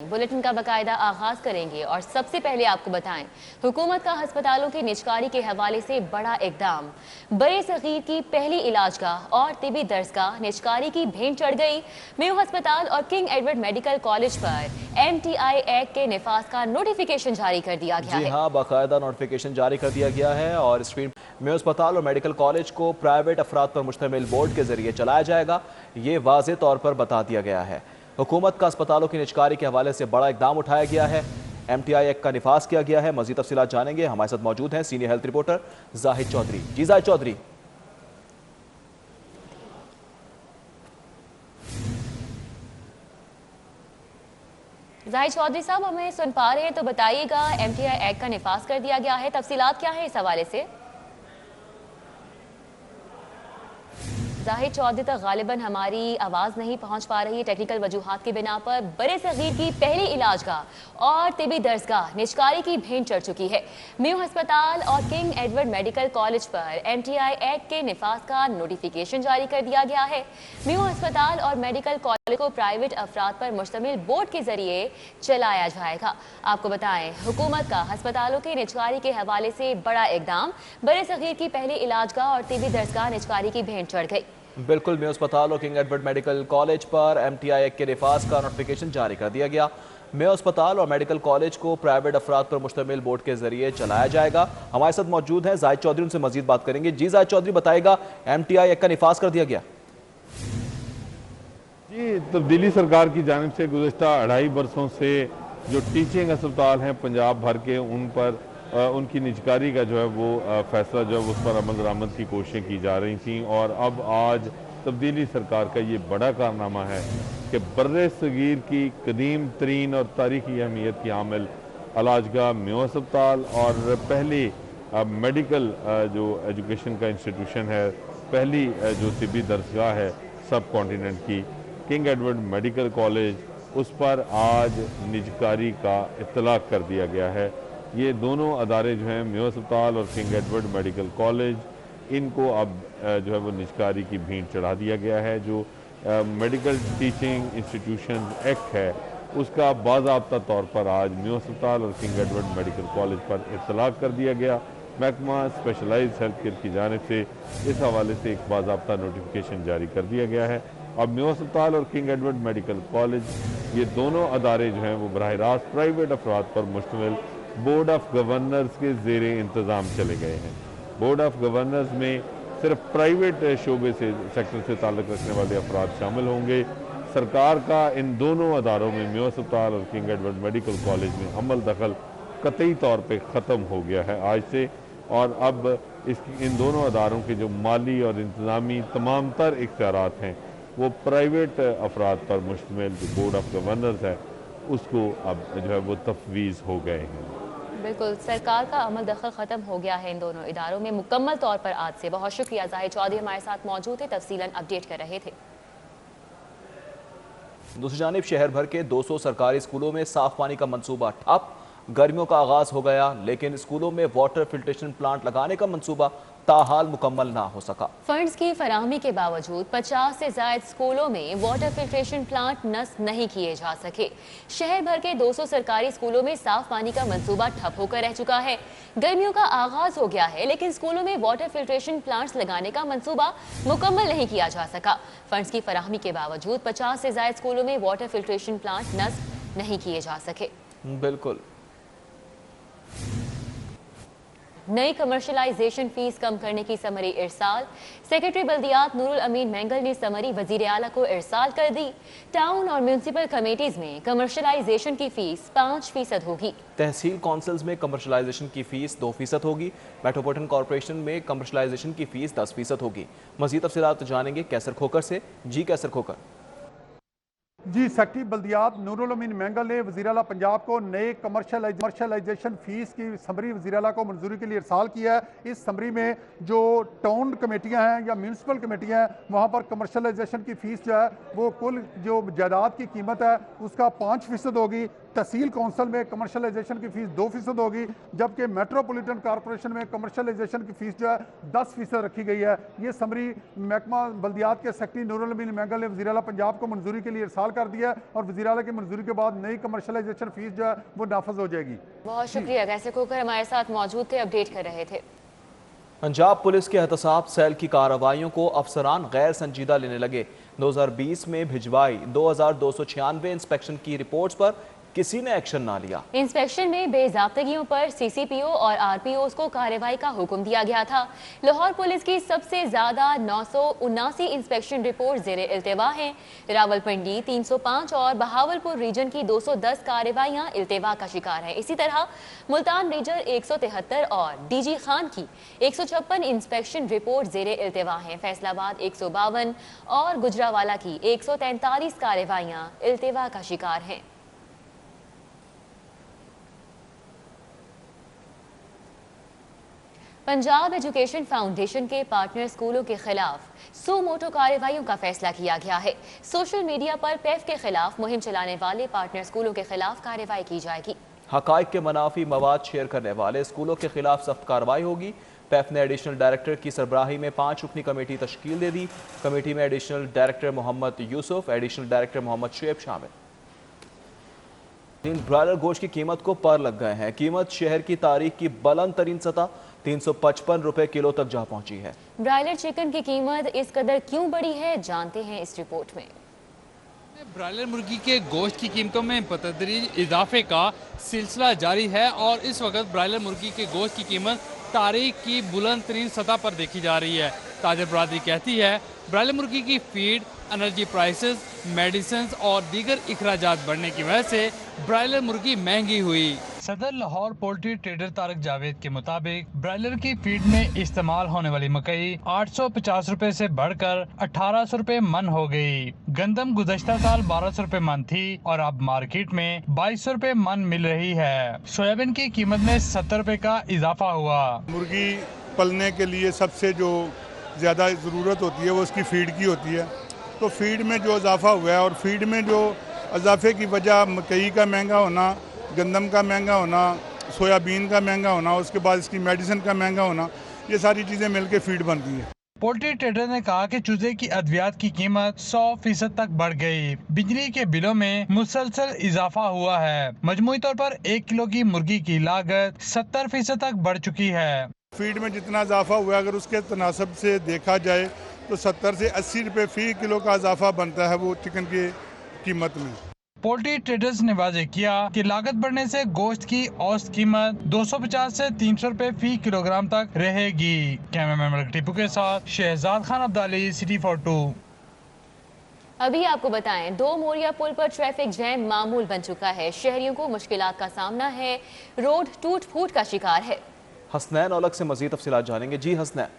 Bulletin का बाकायदा आगाज करेंगे और सबसे पहले आपको बताएं, हुकूमत का अस्पतालों की निजकारी के हवाले से बड़ा इकदाम। बड़े सगीर की पहली इलाजगाह और तिबी दर्सगाह निजकारी की भेंट चढ़ गई। मेयो अस्पताल और किंग एडवर्ड मेडिकल कॉलेज पर MTI एक्ट के निफाज का नोटिफिकेशन जारी कर दिया गया है। जी हाँ, बाकायदा नोटिफिकेशन जारी कर दिया गया है और स्क्रीन मेयो अस्पताल और मेडिकल कॉलेज को प्राइवेट अफराद पर मुश्तमिल बोर्ड के जरिए चलाया जाएगा, ये वाज़ेह तौर पर बता दिया गया है। हुकूमत का अस्पतालों की निजकारी के हवाले से बड़ा इकदाम उठाया गया है। MTI एक्ट का निफाज किया गया है। मज़ीद तफसीलात जानेंगे, हमारे साथ मौजूद हैं senior health reporter Zahid Chaudhry. जी जाहिद चौधरी। जाहिद चौधरी साहब, हमें सुन पा रहे हैं तो बताइएगा, MTI एक्ट का निफाज कर दिया गया है, तफसीलात क्या है इस हवाले से? जाहिद चौधरी तक गालिबन हमारी आवाज़ नहीं पहुंच पा रही है टेक्निकल वजूहात की बिना पर। बड़े सगीर की पहली इलाजगाह और तिबी दर्सगाह निजकारी की भेंट चढ़ चुकी है। मेयो अस्पताल और किंग एडवर्ड मेडिकल कॉलेज पर MTI एक्ट के निफाज का नोटिफिकेशन जारी कर दिया गया है। मेयो अस्पताल और मेडिकल कॉलेज को प्राइवेट अफराद पर मुश्तमिल बोर्ड के जरिए चलाया जाएगा। आपको बताएं, हुकूमत का अस्पतालों की निजकारी के हवाले से बड़ा इकदाम। बड़े सगीर की पहली इलाजगाह और तिबी दर्सगाह निजकारी की भेंट चढ़ गई। बिल्कुल, मेयो अस्पताल और किंग एडवर्ड मेडिकल कॉलेज पर MTI एक्ट के निफाज का नोटिफिकेशन जारी कर दिया गया। मेयो अस्पताल और मेडिकल कॉलेज को प्राइवेट अफराद पर मुश्तमिल बोर्ड के जरिए चलाया जाएगा। हमारे साथ मौजूद हैं जाहिद चौधरी, उनसे मजीद बात करेंगे। जी जाहिद चौधरी, बताएगा MTI एक्ट का निफाज कर दिया गया? जी, तब्दीली सरकार की जानिब से गुज़श्ता 2.5 बरसों से जो टीचिंग अस्पताल हैं पंजाब भर के, उन पर उनकी निजकारी का जो है वो फैसला जो है उस पर अमल दरामद की कोशिशें की जा रही थी और अब आज तब्दीली सरकार का ये बड़ा कारनामा है कि बर्रे सगीर की कदीम तरीन और तारीखी अहमियत की हामिल इलाजगाह मेयो अस्पताल और पहली मेडिकल जो एजुकेशन का इंस्टीट्यूशन है, पहली जो तिबी दर्सगाह है सब कॉन्टिनेंट की, किंग एडवर्ड मेडिकल कॉलेज, उस पर आज निजकारी का इत्तलाक कर दिया गया है। ये दोनों अदारे जो हैं मेयो अस्पताल और किंग एडवर्ड मेडिकल कॉलेज, इनको अब जो है वो निजकारी की भेंट चढ़ा दिया गया है। जो मेडिकल टीचिंग इंस्टीट्यूशन एक्ट है उसका बाज़ाब्ता तौर पर आज मेयो अस्पताल और किंग एडवर्ड मेडिकल कॉलेज पर इत्तलाक कर दिया गया। महकमा स्पेशलाइज्ड हेल्थ केयर की जानिब से इस हवाले से एक बाज़ाब्ता नोटिफिकेशन जारी कर दिया गया है। अब मेयो अस्पताल और किंग एडवर्ड मेडिकल कॉलेज, ये दोनों अदारे जो हैं वो बराह रास्त प्राइवेट अफराद पर मुश्तमिल बोर्ड ऑफ गवर्नर्स के ज़ेरे इंतज़ाम चले गए हैं। बोर्ड ऑफ गवर्नर्स में सिर्फ प्राइवेट शोबे से, सेक्टर से ताल्लुक़ रखने वाले अफराद शामिल होंगे। सरकार का इन दोनों अदारों में, मेयो अस्पताल और किंग एडवर्ड मेडिकल कॉलेज में, अमल दखल कतई तौर पर ख़त्म हो गया है आज से और अब इन दोनों अदारों के जो माली और इंतज़ामी तमाम तर इख्तियारात हैं वो प्राइवेट अफराद पर मुश्तमिल जो बोर्ड ऑफ गवर्नर्स है उसको अब जो है वो तफवीज़ हो गए हैं। बिल्कुल, सरकार का अमल दखल ख़त्म हो गया है इन दोनों इदारों में मुकम्मल तौर पर आज से। बहुत शुक्रिया जाहिद चौधरी, हमारे साथ मौजूद थे, तफसीलन अपडेट कर रहे थे। दूसरी जानिब शहर भर के 200 सरकारी स्कूलों में साफ पानी का मंसूबा ठप। गर्मियों का आगाज हो गया लेकिन स्कूलों में वाटर फिल्ट्रेशन प्लांट लगाने का मंसूबा ताहाल मुकम्मल ना हो सका। फंड्स की फराहमी के बावजूद 50 से ज्यादा स्कूलों में वाटर फिल्ट्रेशन प्लांट नस्ब नहीं किए जा सके। शहर भर के 200 सरकारी स्कूलों में साफ पानी का मंसूबा ठप होकर रह चुका है। गर्मियों का आगाज हो गया है लेकिन स्कूलों में वाटर फिल्ट्रेशन प्लांट्स लगाने का मंसूबा मुकम्मल नहीं किया जा सका। फंड्स की फराहमी के बावजूद 50 से ज्यादा स्कूलों में वाटर फिल्ट्रेशन प्लांट नस्ब नहीं किए जा सके। बिल्कुल। नई कमर्शलाइजेशन फीस कम करने की समरी इरसाल। सेक्रेटरी बल्दियात नूरुल अमीन मेंगल ने समरी वजीर आला को इरसाल कर दी। टाउन और म्यूनसिपल कमेटीज में कमर्शलाइजेशन की फीस 5% होगी। तहसील काउंसिल्स में कमर्शलाइजेशन की फीस 2% होगी। मेट्रोपॉलिटन कॉर्पोरेशन में कमर्शलाइजेशन की फीस 10% होगी। मजीद तफसीलात जानेंगे कैसर खोकर से। जी कैसर खोकर। जी, सेक्रेटरी बल्दियात नूरुल अमीन मेंगल ने वज़ीर आला पंजाब को नए कमर्शलाइजेशन फीस की समरी वज़ीर आला को मंजूरी के लिए इरसाल किया है। इस समरी में जो टाउन कमेटियां हैं या म्यूनसिपल कमेटियां हैं वहाँ पर कमर्शलाइजेशन की फ़ीस जो है वो कुल जो जायदाद की कीमत है उसका 5% होगी। तहसील काउंसिल में कमर्शलाइजेशन की फ़ीस 2% होगी, जबकि मेट्रोपॉलिटन कॉर्पोरेशन में कमर्शलाइजेशन की फ़ीस जो है 10% रखी गई है। ये समरी महकमा बल्दियात के सेक्रेटरी नूरुल अमीन मेंगल ने वज़ीर आला पंजाब को मंजूरी के लिए इरसाल कर दिया है और वज़ीर आला की मंजूरी के बाद नई कमर्शलाइजेशन फीस जो है वो नाफज हो जाएगी। बहुत शुक्रिया, कैसे खोकर हमारे साथ मौजूद थे, अपडेट कर रहे थे। पंजाब पुलिस के एहतसाब सेल की कार्रवाइयों को अफसरान गैर संजीदा लेने लगे। 2020 में भिजवाई 2296 इंस्पेक्शन की रिपोर्ट्स पर किसी ने एक्शन ना लिया। इंस्पेक्शन में बेजाब्तगियों पर सीसीपीओ और आरपीओ को कार्रवाई का हुक्म दिया गया था। लाहौर पुलिस की सबसे ज्यादा 979 इंस्पेक्शन रिपोर्ट जेर इल्तिवा हैं। रावलपिंडी 305 और बहावलपुर रीजन की 210 कार्रवाइयां इल्तिवा का शिकार हैं। इसी तरह मुल्तान रीजन 173 और डीजी खान की 156 इंस्पेक्शन रिपोर्ट जेर इल्तिवा हैं। फैसलाबाद 152 और गुजरावाला की 143 कार्रवाइयां इल्तिवा का शिकार हैं। पंजाब एजुकेशन फाउंडेशन के पार्टनर स्कूलों के खिलाफ सो मोटो कार्रवाइयों का फैसला किया गया है। सोशल मीडिया पर पैफ के खिलाफ मुहिम चलाने वाले पार्टनर स्कूलों के खिलाफ कार्रवाई की जाएगी। हकाइक के मनाफी मवाद शेयर करने वाले स्कूलों के खिलाफ सख्त कार्रवाई होगी। पैफ ने एडिशनल डायरेक्टर की सरबराही में 5 रुकनी कमेटी तश्कील दे दी। कमेटी में additional director Mohammad Yusuf, additional director Mohammad Shoaib शामिल। ब्रायलर गोश्त की कीमत को पर लग गए हैं। कीमत शहर की तारीख की बुलंद तरीन सतह 355 रुपए किलो तक जा पहुंची है। ब्रायलर चिकन की कीमत इस कदर क्यों बढ़ी है, जानते हैं इस रिपोर्ट में। ब्रायलर मुर्गी के गोश्त की कीमतों में बतदरीज इजाफे का सिलसिला जारी है और इस वक्त ब्रायलर मुर्गी के गोश्त की कीमत तारीख की बुलंद तरीन सतह पर देखी जा रही है। ताजर बरादरी कहती है ब्रायलर मुर्गी की फीड, एनर्जी प्राइसेस, मेडिसिन और दीगर इखराजात बढ़ने की वजह से ब्रायलर मुर्गी महंगी हुई। सदर लाहौर पोल्ट्री ट्रेडर तारक जावेद के मुताबिक ब्रायलर की फीड में इस्तेमाल होने वाली मकई 850 रुपए से बढ़कर 1800 रुपए मन हो गई। गंदम गुज़श्ता साल 1200 रुपए मन थी और अब मार्केट में 2200 रुपए मन मिल रही है। सोयाबीन की कीमत में 70 रुपए का इजाफा हुआ। मुर्गी पलने के लिए सबसे जो ज़्यादा ज़रूरत होती है वो उसकी फीड की होती है, तो फीड में जो इजाफा हुआ है और फीड में जो इजाफे की वजह मकई का महंगा होना, गंदम का महंगा होना, सोयाबीन का महंगा होना, उसके बाद इसकी मेडिसिन का महंगा होना, ये सारी चीज़ें मिलकर फीड बनती है। पोल्ट्री ट्रेडर ने कहा कि चूजे की अद्वियात की कीमत 100% तक बढ़ गई। बिजली के बिलों में मुसलसल इजाफा हुआ है। मजमूई तौर पर 1 किलो की मुर्गी की लागत 70% तक बढ़ चुकी है। फीड में जितना इजाफा हुआ है अगर उसके तनासब से देखा जाए तो 70 से 80 रुपए फी किलो का इजाफा बनता है वो चिकन की कीमत में। पोल्ट्री ट्रेडर्स ने वाजे किया कि लागत बढ़ने से गोश्त की औसत कीमत 250 से 300 रुपए फी किलोग्राम तक रहेगी। कैमरामैन मलिक टीपू के साथ शहजाद खान अब्दाली, सिटी 42। अभी आपको बताएं, 2 मोरिया पुल पर ट्रैफिक जैम मामूल बन चुका है। शहरियों को मुश्किलात का सामना है, रोड टूट फूट का शिकार है। हसनैन औलख से मजीद तफसीलात जानेंगे। जी हसनैन।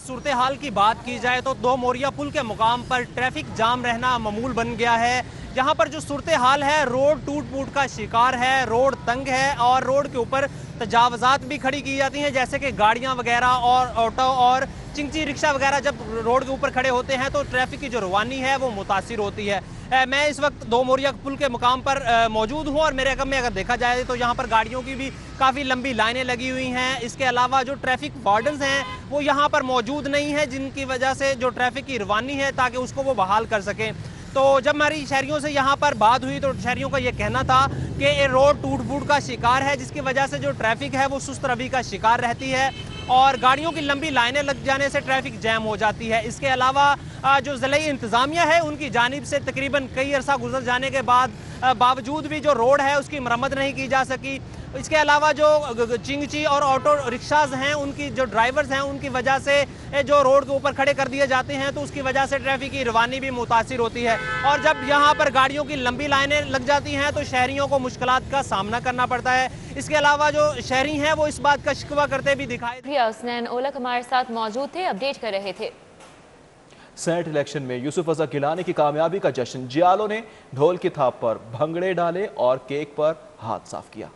सूरत हाल की बात की जाए तो 2 मोरिया पुल के मुकाम पर ट्रैफिक जाम रहना मामूल बन गया है। यहाँ पर जो सूरत हाल है, रोड टूट फूट का शिकार है, रोड तंग है और रोड के ऊपर तजावजात भी खड़ी की जाती हैं, जैसे कि गाड़ियाँ वगैरह और ऑटो और चिंची रिक्शा वगैरह जब रोड के ऊपर खड़े होते हैं तो ट्रैफिक की जो रवानी है वो मुतासिर होती है। मैं इस वक्त 2 मोरिया पुल के मुकाम पर मौजूद हूँ और मेरे में अगर देखा जाए तो यहाँ पर गाड़ियों की भी काफ़ी लंबी लाइनें लगी हुई हैं। इसके अलावा जो ट्रैफिक वार्डन्स हैं वो यहाँ पर मौजूद नहीं है, जिनकी वजह से जो ट्रैफिक की रवानी है ताकि उसको वो बहाल कर सकें। तो जब हमारी शहरियों से यहाँ पर बात हुई तो शहरियों का ये कहना था कि ये रोड टूट फूट का शिकार है, जिसकी वजह से जो ट्रैफिक है वो सुस्त रवि का शिकार रहती है और गाड़ियों की लंबी लाइनें लग जाने से ट्रैफिक जैम हो जाती है। इसके अलावा जो ज़िलाई इंतज़ामिया है उनकी जानिब से तकरीबन कई अरसा गुजर जाने के बावजूद भी जो रोड है उसकी मरम्मत नहीं की जा सकी। इसके अलावा जो चिंगची और ऑटो रिक्शाज हैं उनकी जो ड्राइवर्स हैं उनकी वजह से जो रोड के ऊपर खड़े कर दिए जाते हैं तो उसकी वजह से ट्रैफिक की रवानी भी मुतासिर होती है और जब यहाँ पर गाड़ियों की लंबी लाइनें लग जाती हैं तो शहरियों को मुश्किलात का सामना करना पड़ता है। इसके अलावा जो शहरी हैं वो इस बात का शिकवा करते भी दिखाई। हसनैन औलख हमारे साथ मौजूद थे, अपडेट कर रहे थे। सेनेट इलेक्शन में यूसुफ रजा गिलानी की कामयाबी का जश्न, जियालों ने ढोल की थाप पर भंगड़े डाले और केक पर हाथ साफ किया।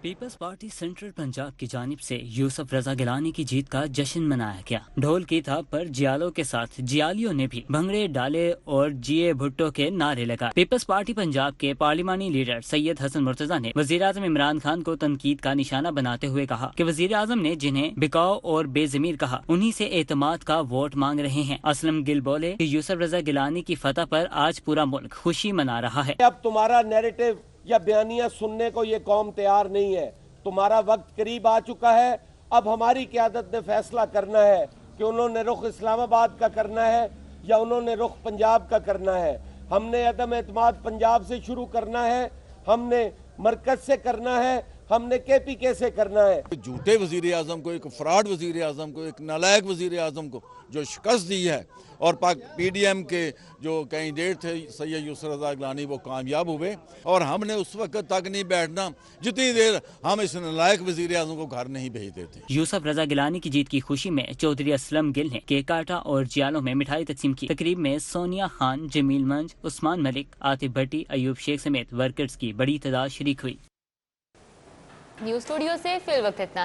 پیپلز پارٹی سینٹرل پنجاب کی جانب سے یوسف رضا گیلانی کی جیت کا جشن منایا گیا۔ ڈھول کی تھاپ پر جیالوں کے ساتھ جیالیوں نے بھی بھنگڑے ڈالے اور جیے بھٹو کے نعرے لگائے۔ پیپلز پارٹی پنجاب کے پارلیمانی لیڈر سید حسن مرتضی نے وزیر اعظم عمران خان کو تنقید کا نشانہ بناتے ہوئے کہا کہ وزیر اعظم نے جنہیں بکاؤ اور بے ضمیر کہا انہی سے اعتماد کا ووٹ مانگ رہے ہیں۔ اسلم گل بولے کہ یوسف رضا گیلانی کی فتح پر آج پورا ملک خوشی منا رہا ہے۔ اب تمہارا نیریٹو یا بیانیہ سننے کو یہ قوم تیار نہیں ہے، تمہارا وقت قریب آ چکا ہے۔ اب ہماری قیادت نے فیصلہ کرنا ہے کہ انہوں نے رخ اسلام آباد کا کرنا ہے یا انہوں نے رخ پنجاب کا کرنا ہے۔ ہم نے عدم اعتماد پنجاب سے شروع کرنا ہے، ہم نے مرکز سے کرنا ہے، ہم نے کے پی کے سے کرنا ہے۔ جھوٹے وزیر اعظم کو، ایک فراڈ وزیر اعظم کو، ایک نالائق وزیر اعظم کو جو شکست دی ہے اور پی ڈی ایم کے جو کینڈیڈیٹ تھے سید یوسف رضا گیلانی وہ کامیاب ہوئے، اور ہم نے اس وقت تک نہیں بیٹھنا جتنی دیر ہم اس نالائق وزیر اعظم کو گھر نہیں بھیج دیتے۔ یوسف رضا گیلانی کی جیت کی خوشی میں چودھری اسلم گل نے کیک کاٹا اور جیالوں میں مٹھائی تقسیم کی۔ تقریب میں سونیا خان، جمیل منج، عثمان ملک، عاطف بھٹی، ایوب شیخ سمیت ورکرز کی بڑی تعداد شریک ہوئی۔ نیوز اسٹوڈیو سے فی الوقت اتنا ہی۔